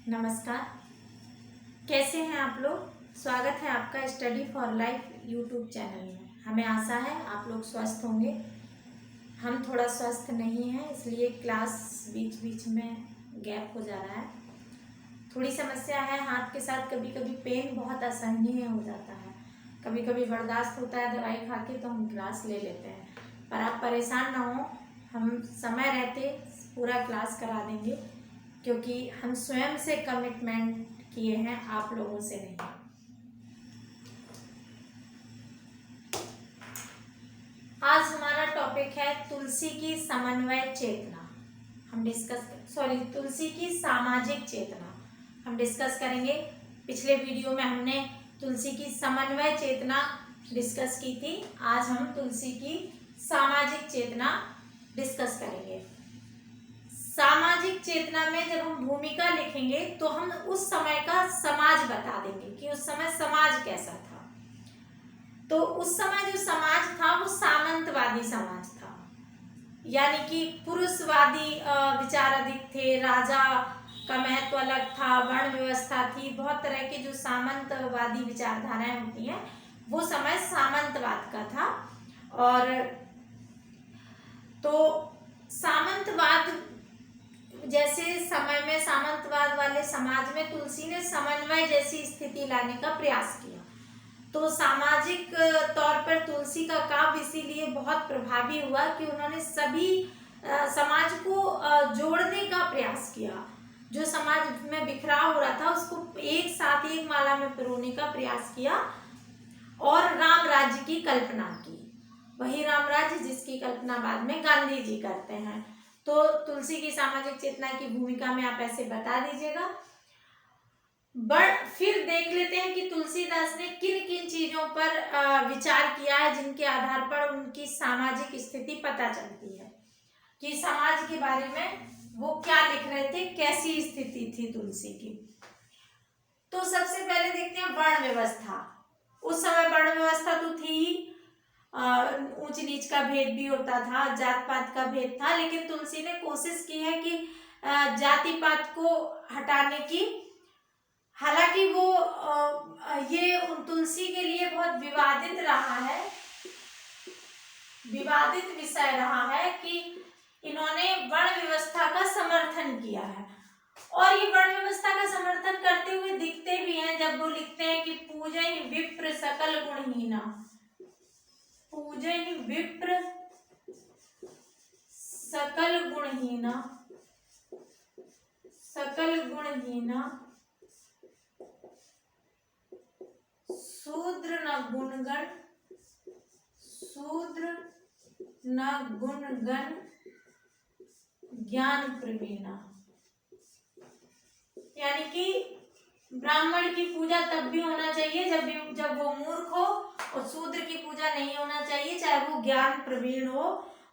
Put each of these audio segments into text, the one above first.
नमस्कार। कैसे हैं आप लोग। स्वागत है आपका study for life YouTube channel में। हमें आशा है आप लोग स्वस्थ होंगे। हम थोड़ा स्वस्थ नहीं हैं, इसलिए क्लास बीच बीच में गैप हो जा रहा है। थोड़ी समस्या है हाथ के साथ, कभी कभी पेन बहुत असहनीय हो जाता है, कभी कभी बर्दाश्त होता है दवाई खा के तो हम क्लास ले लेते हैं। पर आप परेशान ना हो, हम समय रहते पूरा क्लास करा देंगे, क्योंकि हम स्वयं से कमिटमेंट किए हैं, आप लोगों से नहीं। आज हमारा टॉपिक है तुलसी की समन्वय चेतना। तुलसी की सामाजिक चेतना हम डिस्कस करेंगे। पिछले वीडियो में हमने तुलसी की समन्वय चेतना डिस्कस की थी। आज हम तुलसी की सामाजिक चेतना डिस्कस करेंगे। सामाजिक चेतना में जब हम भूमिका लिखेंगे तो हम उस समय का समाज बता देंगे कि उस समय समाज कैसा था। तो उस समय जो समाज था वो सामंतवादी समाज था, यानी कि पुरुषवादी विचार अधिक थे, राजा का महत्व अलग था, वर्ण व्यवस्था थी, बहुत तरह के जो सामंतवादी विचारधाराएं होती हैं वो समय सामंतवाद का था। और तो सामंतवाद जैसे समय में, सामंतवाद वाले समाज में तुलसी ने समन्वय जैसी स्थिति लाने का प्रयास किया। तो सामाजिक तौर पर तुलसी का काव्य इसीलिए बहुत प्रभावी हुआ कि उन्होंने सभी समाज को जोड़ने का प्रयास किया। जो समाज में बिखराव हो रहा था उसको एक साथ एक माला में पिरोने का प्रयास किया और राम राज्य की कल्पना की। वही राम राज्य जिसकी कल्पना बाद में गांधी जी करते हैं। तो तुलसी की सामाजिक चेतना की भूमिका में आप ऐसे बता दीजिएगा। फिर देख लेते हैं कि तुलसीदास ने किन किन चीजों पर विचार किया है, जिनके आधार पर उनकी सामाजिक स्थिति पता चलती है कि समाज के बारे में वो क्या लिख रहे थे, कैसी स्थिति थी तुलसी की। तो सबसे पहले देखते हैं वर्ण व्यवस्था। उस समय वर्ण व्यवस्था तो थी, ऊंच नीच का भेद भी होता था, जात पात का भेद था, लेकिन तुलसी ने कोशिश की है कि जाति पात को हटाने की। हालांकि वो ये तुलसी के लिए बहुत विवादित रहा है, विवादित विषय रहा है कि इन्होंने वर्ण व्यवस्था का समर्थन किया है। और ये वर्ण व्यवस्था का समर्थन करते हुए दिखते भी हैं जब वो लिखते हैं कि पूजन विप्र सकल गुणहीना, पूजन विप्र सकल गुणहीना, सकल गुणहीना, शूद्र न गुणगण, शूद्र न गुणगण, ज्ञान प्रवीणा। यानी कि ब्राह्मण की पूजा तब भी होना चाहिए जब वो मूर्ख हो, और शूद्र की पूजा नहीं होना चाहिए चाहे वो ज्ञान प्रवीण हो,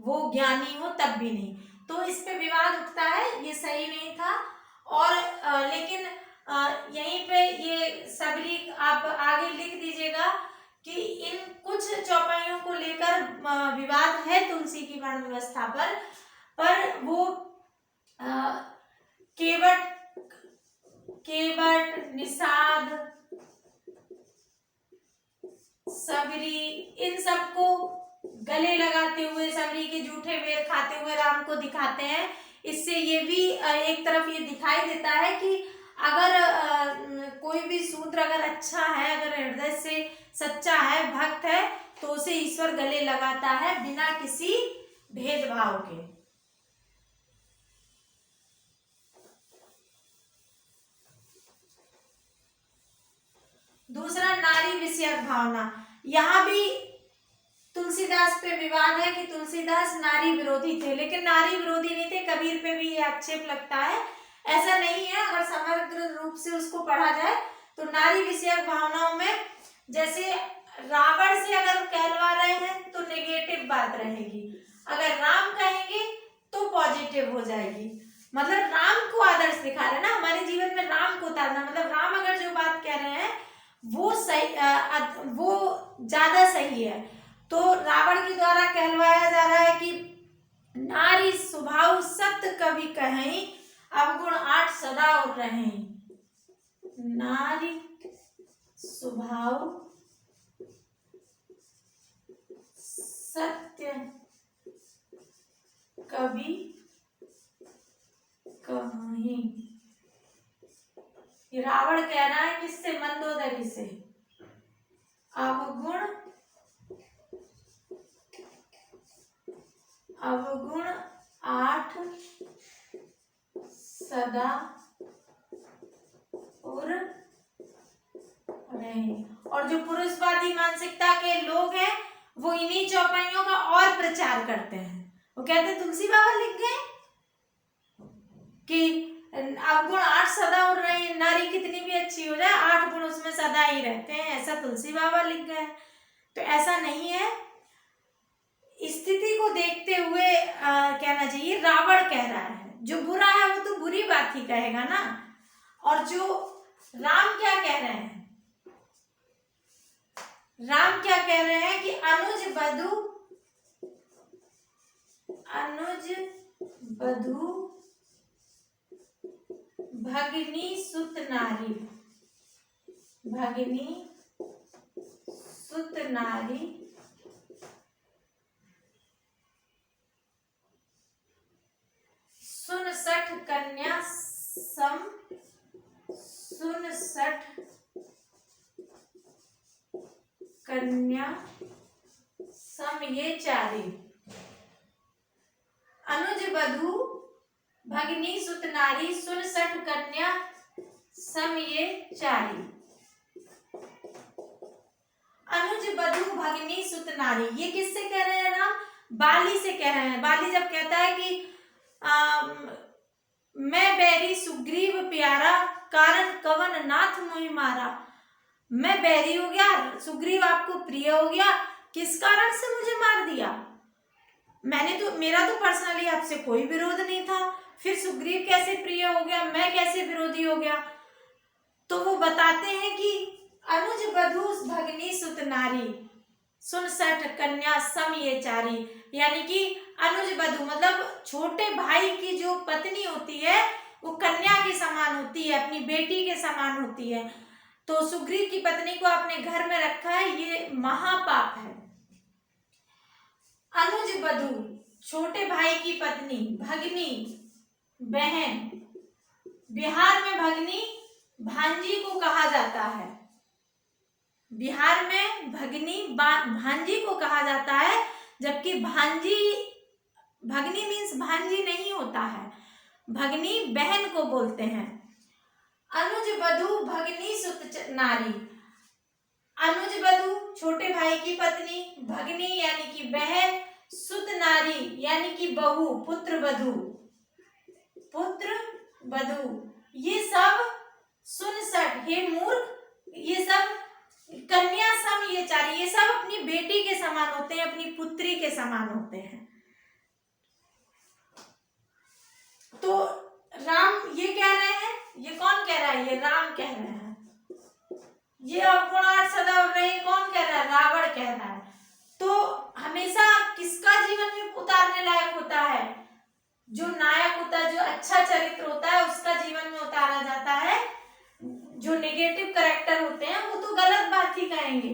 वो ज्ञानी हो तब भी नहीं। तो इस पे विवाद उठता है, ये सही नहीं था। और लेकिन यहीं पे ये सबरी आप आगे लिख दीजिएगा कि इन कुछ चौपाइयों को लेकर विवाद है तुलसी की वर्ण व्यवस्था पर वो केवट, निषाद, सबरी, इन सबको गले लगाते हुए, सबरी के जूठे बेर खाते हुए राम को दिखाते हैं। इससे ये भी एक तरफ ये दिखाई देता है कि अगर कोई भी शूद्र अगर अच्छा है, अगर हृदय से सच्चा है, भक्त है, तो उसे ईश्वर गले लगाता है बिना किसी भेदभाव के। दूसरा, नारी विषयक भावना। यहाँ भी तुलसीदास पे विवाद है कि तुलसीदास नारी विरोधी थे, लेकिन नारी विरोधी नहीं थे। कबीर पे भी ये आक्षेप लगता है, ऐसा नहीं है। अगर समग्र रूप से उसको पढ़ा जाए तो नारी विषयक भावनाओं में, जैसे रावण से अगर कहलवा रहे हैं तो नेगेटिव बात रहेगी, अगर राम कहेंगे तो पॉजिटिव हो जाएगी। मतलब राम को आदर्श दिखा रहे हैं ना, हमारे जीवन में राम को उतारना, मतलब राम अगर जो बात कह रहे हैं वो सही, वो ज्यादा सही है। तो रावण के द्वारा कहलवाया जा रहा है कि नारी स्वभाव सत्य कवि कहें, अवगुण आठ सदा और रहें। नारी स्वभाव सत्य कभी कहीं। ये रावण कह रहा है किससे? मंदोदरी से। अवगुण अवगुण 8 सदा और रहे। और जो पुरुषवादी मानसिकता के लोग हैं वो इन्हीं चौपाइयों का और प्रचार करते हैं। वो कहते हैं तुलसी बाबा लिख गए कि अवगुण 8 सदा और रहे, नारी कितनी भी अच्छी हो जाए 8 गुण उसमें सदा ही रहते हैं, ऐसा तुलसी बाबा लिख गए। तो ऐसा नहीं है। स्थिति को देखते हुए कहना चाहिए रावण कह रहा है, जो बुरा है वो तो बुरी बात ही कहेगा ना। और जो राम क्या कह रहे हैं? राम क्या कह रहे हैं कि अनुज बधू भगिनी सुत नारी सुनसठ कन्या सम ये चारी। अनुज बधू भगिनी सुत नारी 69 कन्या सम ये चारी। अनुज बधू भगिनी सुत नारी, ये किससे कह रहे हैं राम? बाली से कह रहे हैं। बाली जब कहता है कि मैं बैरी सुग्रीव प्यारा, कारण कवन नाथ मोहि मारा। मैं बैरी हो गया, सुग्रीव आपको प्रिय हो गया, किस कारण से मुझे मार दिया? मेरा तो पर्सनली आपसे कोई विरोध नहीं था, फिर सुग्रीव कैसे प्रिय हो गया, मैं कैसे विरोधी हो गया? तो वो बताते हैं कि अनुज बधू भगिनी सुत नारी 69 कन्या सम ये चारी, यानी कि अनुज बधू मतलब छोटे भाई की जो पत्नी होती है वो कन्या के समान होती है, अपनी बेटी के समान होती है। तो सुग्रीव की पत्नी को अपने घर में रखा है, ये महापाप है। अनुज बधू छोटे भाई की पत्नी, भगिनी बहन, बिहार में भगिनी भांजी को कहा जाता है। बिहार में भगिनी भांजी को कहा जाता है, जबकि भगनी मीन्स भांजी नहीं होता है, भगनी बहन को बोलते हैं। अनुज बधू भगनी सुत नारी, अनुज बधू छोटे भाई की पत्नी, भगनी यानी कि बहन, सुत नारी यानी कि बहू, पुत्र बधू, ये सब 69 हे मूर्ख, ये सब कन्या सम ये चारी, ये सब अपनी बेटी के समान होते हैं, अपनी पुत्री के समान होते हैं। तो राम ये कह रहे हैं, ये कौन कह रहा है? ये राम कह रहे हैं। ये अवगुण 8 सदा और रहे कौन कह रहा है? रावण कह रहा है। तो हमेशा किसका जीवन में उतारने लायक होता है? जो नायक होता है, जो अच्छा चरित्र होता है, उसका जीवन में उतारा जाता है। जो नेगेटिव कैरेक्टर होते हैं वो तो गलत बात ही कहेंगे।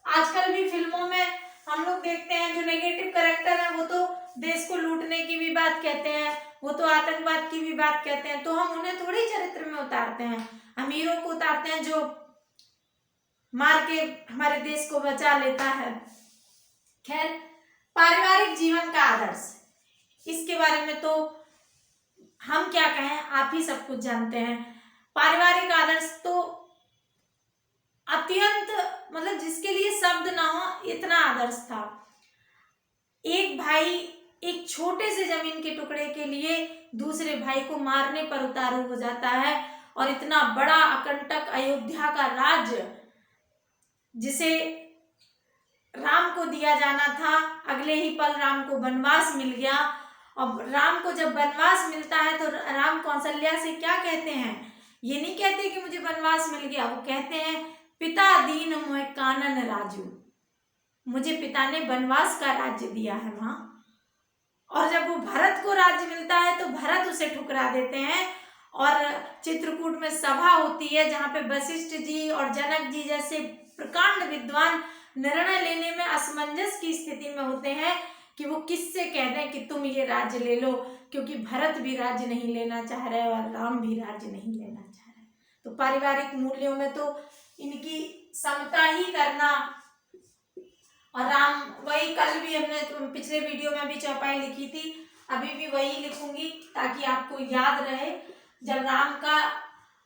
आजकल भी फिल्मों में हम लोग देखते हैं जो नेगेटिव कैरेक्टर है वो तो देश को लूटने की भी बात कहते हैं, वो तो आतंकवाद की भी बात कहते हैं। तो हम उन्हें थोड़ी चरित्र में उतारते हैं, हम हीरो को उतारते हैं जो मार के हमारे देश को बचा लेता है। खैर, पारिवारिक जीवन का आदर्श, इसके बारे में तो हम क्या कहें, आप ही सब कुछ जानते हैं। पारिवारिक आदर्श तो अत्यंत मतलब जिसके लिए शब्द ना हो इतना आदर्श था। एक भाई एक छोटे से जमीन के टुकड़े के लिए दूसरे भाई को मारने पर उतारू हो जाता है, और इतना बड़ा अकंटक अयोध्या का राज्य जिसे राम को दिया जाना था, अगले ही पल राम को वनवास मिल गया। और राम को जब वनवास मिलता है तो राम कौशल्या से क्या कहते हैं? ये नहीं कहते कि मुझे वनवास मिल गया, वो कहते हैं पिता दीन मोह कानन राजू, मुझे पिता ने वनवास का राज्य दिया है माँ। और जब वो भरत को राज्य मिलता है तो भरत उसे ठुकरा देते हैं और चित्रकूट में सभा होती है जहाँ पे वशिष्ठ जी और जनक जी जैसे प्रकांड विद्वान निर्णय लेने में असमंजस की स्थिति में होते हैं कि वो किससे कह दें कि तुम ये राज्य ले लो, क्योंकि भरत भी राज्य नहीं लेना चाह रहे और राम भी राज्य नहीं लेना चाह रहे। तो पारिवारिक मूल्यों में तो इनकी समता ही करना। और राम, वही कल भी हमने पिछले वीडियो में भी चौपाई लिखी थी, अभी भी वही लिखूंगी ताकि आपको याद रहे। जब राम का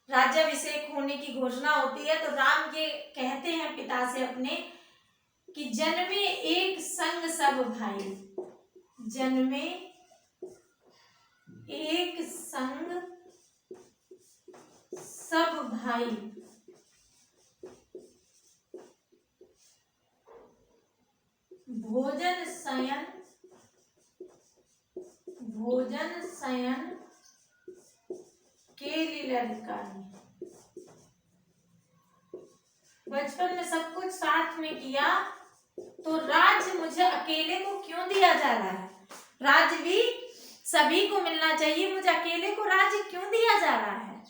राज्याभिषेक होने की घोषणा होती है तो राम ये कहते हैं पिता से अपने कि जन्मे एक संग सब भाई, जन्मे एक संग सब भाई, भोजन शयन के ललकारी। बचपन में सब कुछ साथ में किया तो राज्य मुझे अकेले को क्यों दिया जा रहा है? राज्य भी सभी को मिलना चाहिए, मुझे अकेले को राज्य क्यों दिया जा रहा है?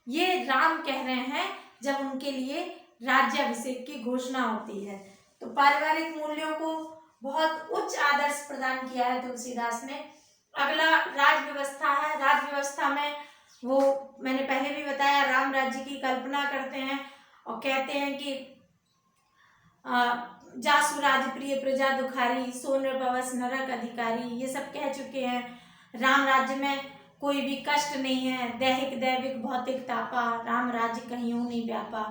ये राम कह रहे हैं जब उनके लिए राज्याभिषेक की घोषणा होती है। तो पारिवारिक मूल्यों को बहुत उच्च आदर्श प्रदान किया है तुलसीदास ने। अगला राज व्यवस्था है। राज व्यवस्था में वो मैंने पहले भी बताया, राम राज्य की कल्पना करते हैं और कहते हैं कि जासु राज प्रिय प्रजा दुखारी, सो नृपवस नरक अधिकारी, ये सब कह चुके हैं। राम राज्य में कोई भी कष्ट नहीं है, दैहिक दैविक भौतिक तापा, राम राज्य कहीं नहीं व्यापा।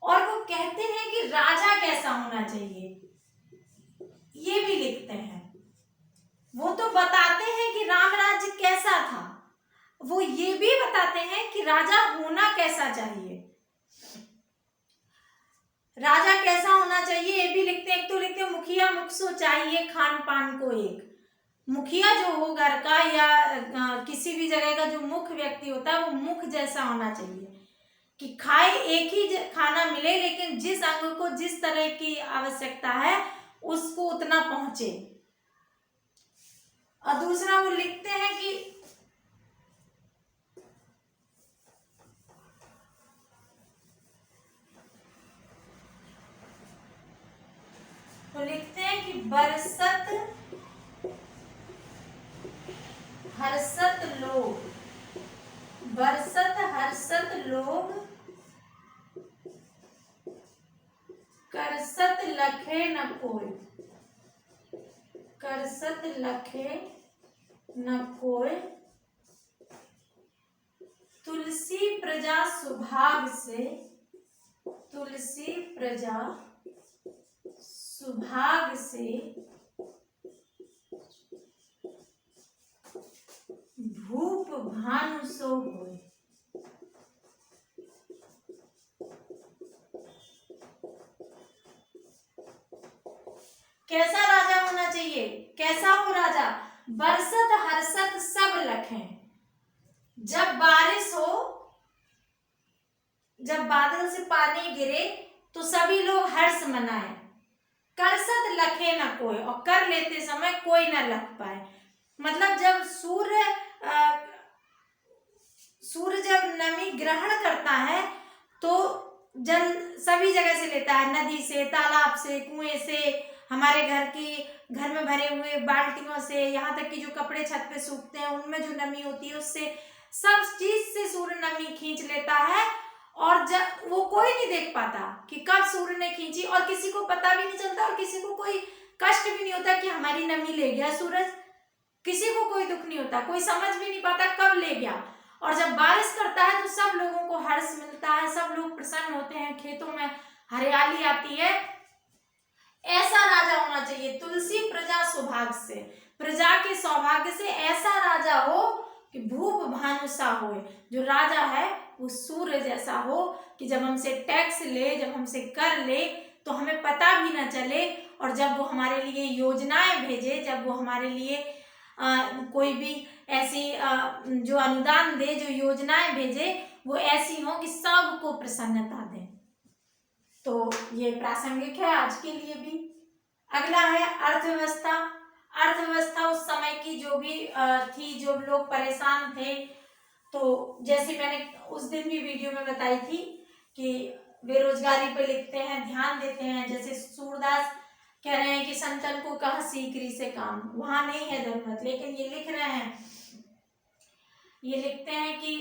और वो कहते हैं कि राजा कैसा होना चाहिए, ये भी लिखते हैं। वो तो बताते हैं कि राम राज्य कैसा था, वो ये भी बताते हैं कि राजा होना कैसा चाहिए। राजा कैसा होना चाहिए ये भी लिखते हैं। एक तो लिखते हैं मुखिया मुख सो चाहिए खान पान को एक। मुखिया जो हो घर का या किसी भी जगह का जो मुख्य व्यक्ति होता है वो मुख जैसा होना चाहिए कि खाए एक ही खाना मिले, लेकिन जिस अंग को जिस तरह की आवश्यकता है उसको उतना पहुंचे। और दूसरा वो लिखते हैं कि बरसत हर्षत लोग, बरसत हर्षत लोग, करसत लखे न कोई, करसत लखे न कोई, तुलसी प्रजा सुभाग से, तुलसी प्रजा सुभाग से, भूप भानु सो होय। कैसा राजा होना चाहिए? कैसा हो राजा? बरसत हर्षत सब लखें। जब बारिश हो, जब बादल से पानी गिरे तो सभी लोग हर्ष मनाएं। करसत लखे न कोई, और कर लेते समय कोई न लख पाए। मतलब जब सूर्य जब नमी ग्रहण करता है तो जल सभी जगह से लेता है, नदी से, तालाब से, कुएं से, हमारे घर में भरे हुए बाल्टियों से, यहाँ तक कि जो कपड़े छत पे सूखते हैं उनमें जो नमी होती है उससे, सब चीज से सूर्य नमी खींच लेता है। और जब वो कोई नहीं देख पाता कि कब सूर्य ने खींची, और किसी को पता भी नहीं चलता, और किसी को कोई कष्ट भी नहीं होता कि हमारी नमी ले गया सूरज। किसी को कोई दुख नहीं होता, कोई समझ भी नहीं पाता कब ले गया। और जब बारिश करता है तो सब लोगों को हर्ष मिलता है, सब लोग प्रसन्न होते हैं, खेतों में हरियाली आती है। ऐसा राजा होना चाहिए। तुलसी प्रजा सौभाग्य से, प्रजा के सौभाग्य से ऐसा राजा हो कि भूप भानु सा हो। जो राजा है वो सूर्य जैसा हो कि जब हमसे टैक्स ले, जब हमसे कर ले तो हमें पता भी न चले, और जब वो हमारे लिए योजनाएं भेजे, जब वो हमारे लिए कोई भी ऐसी जो अनुदान दे, जो योजनाएं भेजे, वो ऐसी हो कि सबको प्रसन्नता दे। तो ये प्रासंगिक है आज के लिए भी। अगला है अर्थव्यवस्था। अर्थव्यवस्था उस समय की जो भी थी, जो लोग परेशान थे तो जैसे मैंने उस दिन भी वीडियो में बताई थी कि बेरोजगारी पे लिखते हैं, ध्यान देते हैं। जैसे सूरदास कह रहे हैं कि संतन को कहा सीकरी से काम, वहां नहीं है जरूरत, लेकिन ये लिख रहे हैं, ये लिखते हैं कि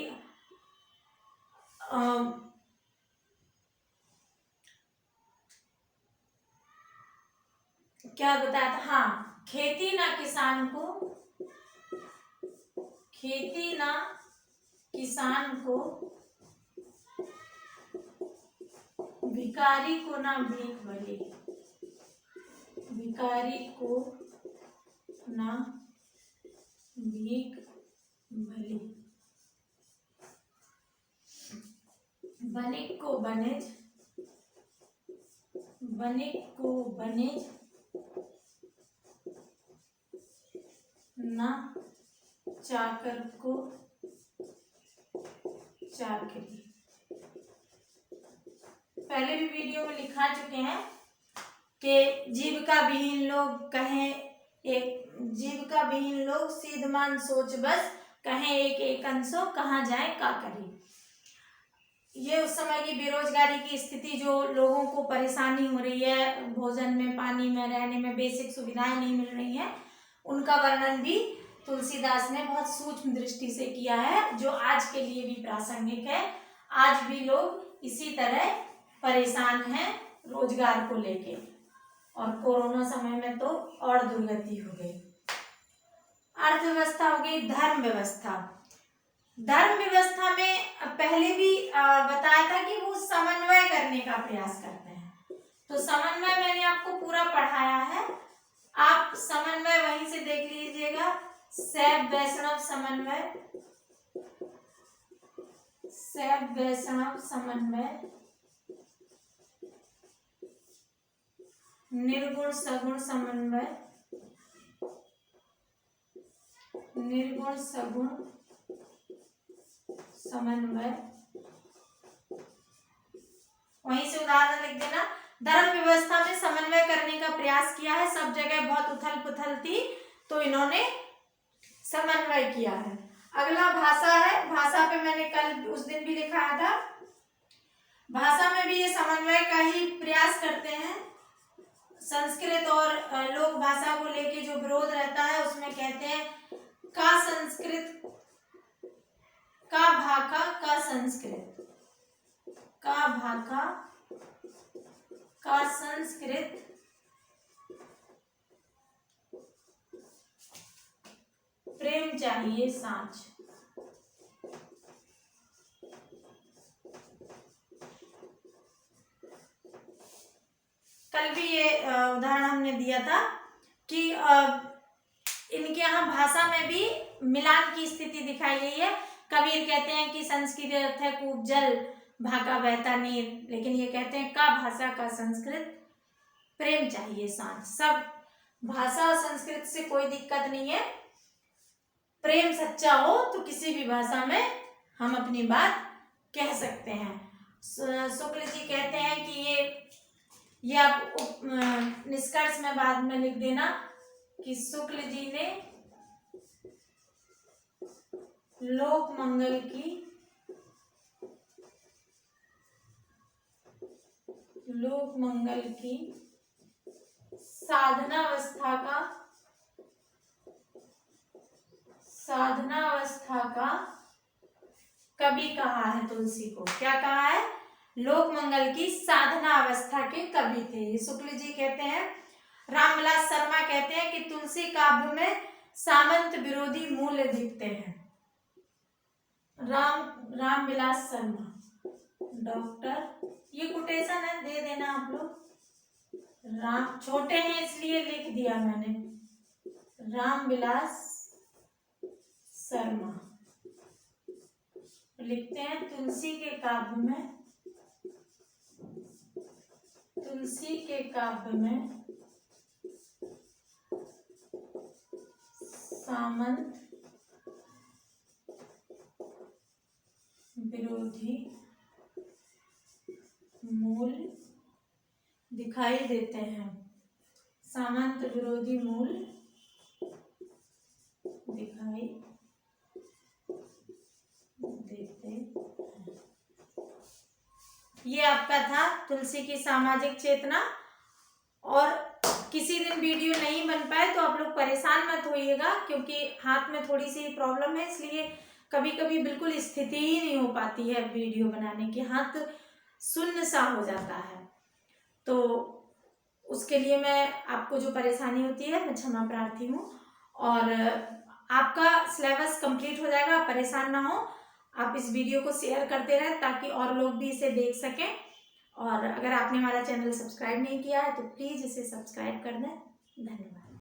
क्या बताया था, हाँ, खेती ना किसान को, खेती ना किसान को, भिखारी को ना भीख भली, भिखारी को ना भीख भली, बनिक को बनिज, बनिक को बनिज ना चाकर को चाकरी। पहले भी वीडियो में लिखा चुके हैं कि जीविका विहीन लोग कहें एक, जीविका विहीन लोग सीधमान सोच बस, कहें एक एक अंशो कहाँ जाए का करी। ये उस समय की बेरोजगारी की स्थिति, जो लोगों को परेशानी हो रही है, भोजन में, पानी में, रहने में बेसिक सुविधाएं नहीं मिल रही हैं, उनका वर्णन भी तुलसीदास ने बहुत सूक्ष्म दृष्टि से किया है, जो आज के लिए भी प्रासंगिक है। आज भी लोग इसी तरह परेशान हैं रोजगार को लेके, और कोरोना समय में तो और दुर्गति हो गई। अर्थव्यवस्था हो गई, धर्म व्यवस्था। धर्म व्यवस्था में पहले भी बताया था कि वो समन्वय करने का प्रयास करते हैं, तो समन्वय मैंने आपको पूरा पढ़ाया है, आप समन्वय वहीं से देख लीजिएगा। शैव वैष्णव समन्वय, शैव वैष्णव समन्वय, निर्गुण सगुण समन्वय, निर्गुण सगुण समन्वय, वहीं से उदाहरण लिख देना। धर्म व्यवस्था में समन्वय करने का प्रयास किया है, सब जगह बहुत उथल पुथल थी तो इन्होंने समन्वय किया है। अगला भाषा है, भाषा पे मैंने कल उस दिन भी लिखाया था, भाषा में भी ये समन्वय का ही प्रयास करते हैं। संस्कृत और लोक भाषा को लेके जो विरोध रहता है उसमें कहते हैं का संस्कृत, का भाषा का संस्कृत, का भाषा का संस्कृत, प्रेम चाहिए सांच। कल भी ये उदाहरण हमने दिया था कि इनके यहाँ भाषा में भी मिलान की स्थिति दिखाई गई है। कबीर कहते हैं कि संस्कृत अर्थ है कूप जल, भाका बहता नीर, लेकिन ये कहते हैं का भाषा का संस्कृत, प्रेम चाहिए सांझ। सब भाषा और संस्कृत से कोई दिक्कत नहीं है, प्रेम सच्चा हो तो किसी भी भाषा में हम अपनी बात कह सकते हैं। शुक्ल जी कहते हैं कि ये आप निष्कर्ष में बाद में लिख देना कि शुक्ल जी ने लोक मंगल की, लोक मंगल की साधनावस्था का, साधनावस्था का कवि कहा है तुलसी को। क्या कहा है? लोक मंगल की साधना अवस्था के कवि थे, ये शुक्ल जी कहते हैं। रामविलास शर्मा कहते हैं कि तुलसी काव्य में सामंत विरोधी मूल्य दिखते हैं। रामविलास शर्मा डॉक्टर, ये कोटेशन है, दे देना आप लोग। राम छोटे हैं इसलिए लिख दिया मैंने, रामविलास शर्मा लिखते हैं तुलसी के काव्य में, तुलसी के काव्य में सामंत विरोधी मूल दिखाई देते हैं, सामंत विरोधी मूल दिखाई देते हैं। ये आपका था तुलसी की सामाजिक चेतना। और किसी दिन वीडियो नहीं बन पाए तो आप लोग परेशान मत होइएगा, क्योंकि हाथ में थोड़ी सी प्रॉब्लम है, इसलिए कभी कभी बिल्कुल स्थिति ही नहीं हो पाती है वीडियो बनाने की, हाथ शून्य सा हो जाता है। तो उसके लिए मैं आपको जो परेशानी होती है मैं क्षमा प्रार्थी हूँ। और आपका सिलेबस कंप्लीट हो जाएगा, आप परेशान ना हो। आप इस वीडियो को शेयर करते रहें ताकि और लोग भी इसे देख सकें। और अगर आपने हमारा चैनल सब्सक्राइब नहीं किया है तो प्लीज़ इसे सब्सक्राइब कर दें। धन्यवाद।